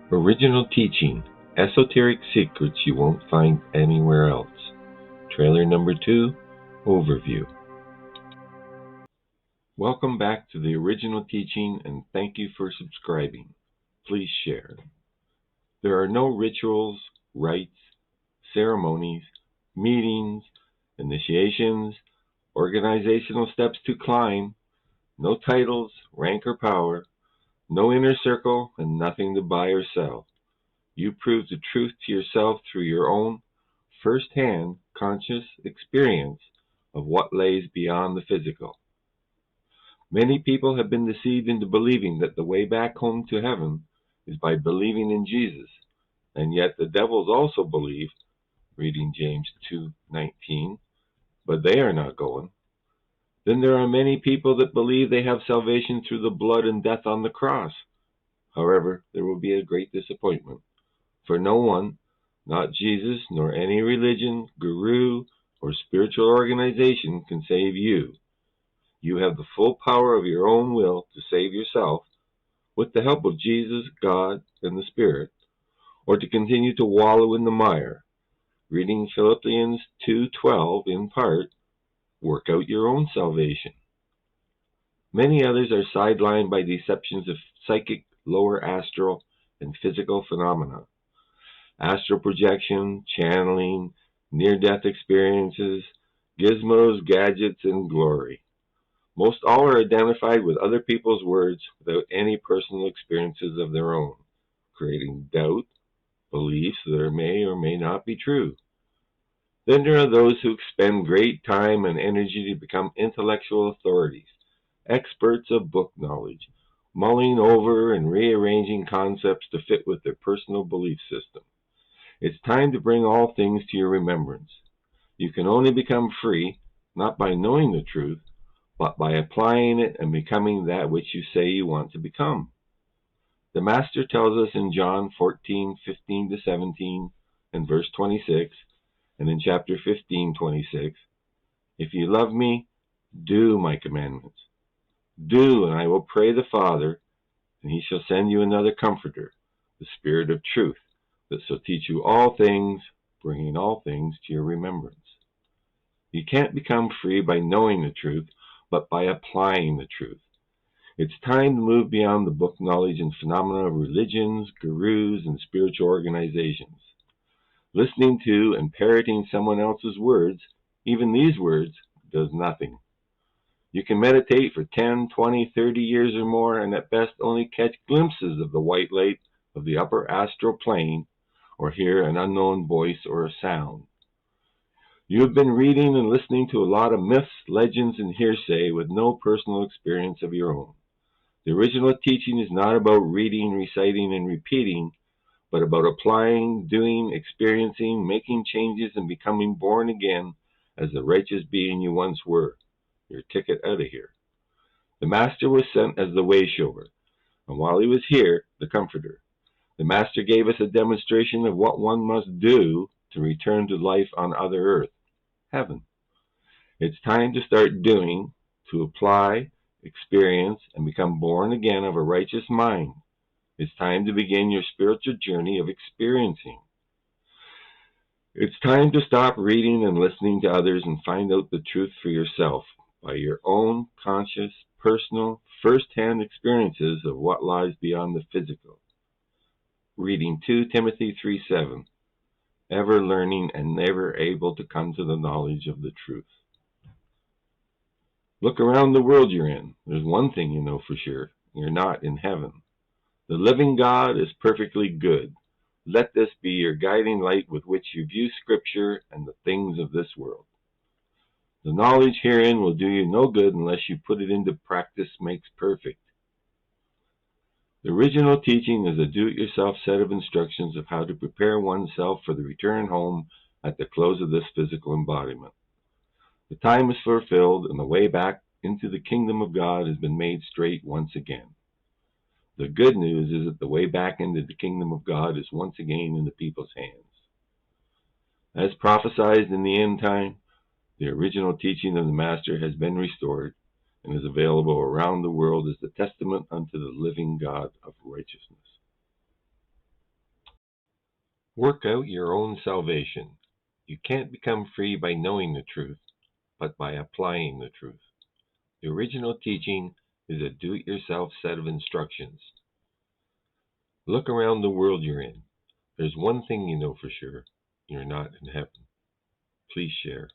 Original teaching, Esoteric Secrets you won't find anywhere else. Trailer number 2, Overview. Welcome back to the original teaching and thank you for subscribing. Please share. There are no rituals, rites, ceremonies, meetings, initiations, organizational steps to climb, no titles, rank or power, no inner circle, and nothing to buy or sell. You prove the truth to yourself through your own first-hand conscious experience of what lays beyond the physical. Many people have been deceived into believing that the way back home to heaven is by believing in Jesus, and yet the devils also believe, reading James 2:19, but they are not going. Then there are many people that believe they have salvation through the blood and death on the cross. However, there will be a great disappointment. For no one, not Jesus, nor any religion, guru, or spiritual organization can save you. You have the full power of your own will to save yourself, with the help of Jesus, God, and the Spirit, or to continue to wallow in the mire. Reading Philippians 2:12 in part, work out your own salvation. Many others are sidelined by deceptions of psychic, lower astral, and physical phenomena. Astral projection, channeling, near-death experiences, gizmos, gadgets, and glory. Most all are identified with other people's words without any personal experiences of their own, creating doubt, beliefs that may or may not be true. Then there are those who expend great time and energy to become intellectual authorities, experts of book knowledge, mulling over and rearranging concepts to fit with their personal belief system. It's time to bring all things to your remembrance. You can only become free, not by knowing the truth, but by applying it and becoming that which you say you want to become. The Master tells us in John 14:15-17 and verse 26, and in chapter 15:26, if you love me, do my commandments. Do, and I will pray the Father, and he shall send you another comforter, the Spirit of truth, that shall teach you all things, bringing all things to your remembrance. You can't become free by knowing the truth, but by applying the truth. It's time to move beyond the book knowledge and phenomena of religions, gurus, and spiritual organizations. Listening to and parroting someone else's words, even these words, does nothing. You can meditate for 10, 20, 30 years or more, and at best only catch glimpses of the white light of the upper astral plane, or hear an unknown voice or a sound. You have been reading and listening to a lot of myths, legends, and hearsay with no personal experience of your own. The original teaching is not about reading, reciting, and repeating, but about applying, doing, experiencing, making changes, and becoming born again as the righteous being you once were. Your ticket out of here. The Master was sent as the way-shower, and while he was here, the Comforter. The Master gave us a demonstration of what one must do to return to life on other earth, heaven. It's time to start doing, to apply, experience, and become born again of a righteous mind. It's time to begin your spiritual journey of experiencing. It's time to stop reading and listening to others and find out the truth for yourself by your own conscious, personal, first-hand experiences of what lies beyond the physical. Reading 2 Timothy 3:7, ever learning and never able to come to the knowledge of the truth. Look around the world you're in. There's one thing you know for sure. You're not in heaven. The living God is perfectly good. Let this be your guiding light with which you view Scripture and the things of this world. The knowledge herein will do you no good unless you put it into practice makes perfect. The original teaching is a do-it-yourself set of instructions of how to prepare oneself for the return home at the close of this physical embodiment. The time is fulfilled, and the way back into the kingdom of God has been made straight once again. The good news is that the way back into the kingdom of God is once again in the people's hands. As prophesied in the end time, the original teaching of the Master has been restored and is available around the world as the testament unto the living God of righteousness. Work out your own salvation. You can't become free by knowing the truth, but by applying the truth. The original teaching is a do-it-yourself set of instructions. Look around the world you're in. There's one thing you know for sure. You're not in heaven. Please share.